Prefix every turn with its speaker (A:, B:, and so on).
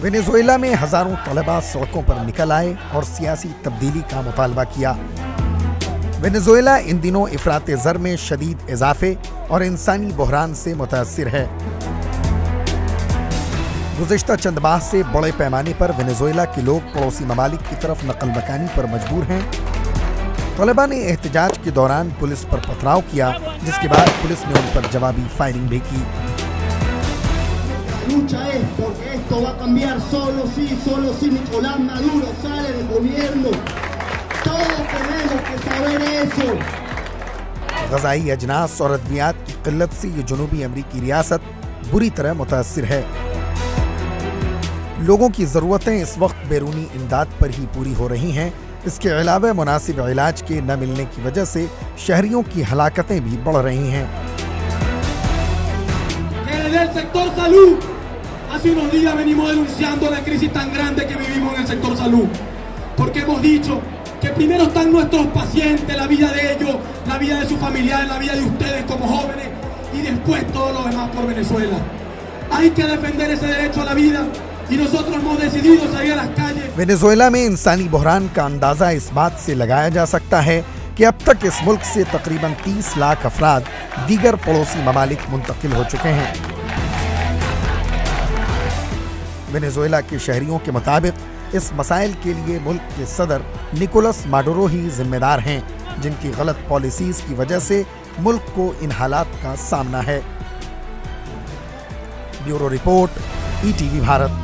A: Venezuela में हजारों तलबा सड़कों पर निकल आए और सियासी तब्दीली का मुतालबा किया। वेनेजुएला इन दिनों इफरात ज़र में शदीद इजाफे और इंसानी बहरान से मुतासिर है। गुज़िश्ता चंद माह से बड़े पैमाने पर वेनेजुएला के लोग पड़ोसी ममालिक की तरफ नकल मकानी पर मजबूर हैं। तलबा ने एहतजाज के दौरान पुलिस पर पथराव किया, जिसके बाद पुलिस ने उन पर जवाबी फायरिंग भी की।
B: lucha es porque esto va a cambiar solo si Nicolás Maduro sale del gobierno. Todos tenemos que saber eso.
A: ग़ज़ाई Ajnas और अद्वियात की किल्लत से ये जनूबी अमरीकी रियासत बुरी तरह मुतासिर है। लोगों की ज़रूरतें इस वक्त बैरूनी इमदाद पर ही पूरी हो रही हैं। इसके अलावा मुनासिब इलाज के न मिलने की वजह से शहरियों की हलाकतें भी बढ़ रही हैं।
C: El sector salud, hace unos días venimos denunciando la crisis tan grande que vivimos en el sector salud, porque hemos dicho que primero están nuestros pacientes, la vida de ellos, la vida de sus familiares, la vida de ustedes como jóvenes y después todo lo demás por Venezuela. Hay que defender ese derecho a la vida y nosotros hemos decidido salir a las calles.
A: Venezuela में इंसानी बहरान का अंदाज़ा इस बात से लगाया जा सकता है कि अब तक इस मुल्क से तकरीबन 30 लाख अफराद दीगर पड़ोसी ममालिक मुंतकिल हो चुके हैं। वेनेजुएला के शहरियों के मुताबिक इस मसाइल के लिए मुल्क के सदर निकोलस माडुरो ही जिम्मेदार हैं, जिनकी गलत पॉलिसीज की वजह से मुल्क को इन हालात का सामना है। Bureau report, ETV Bharat.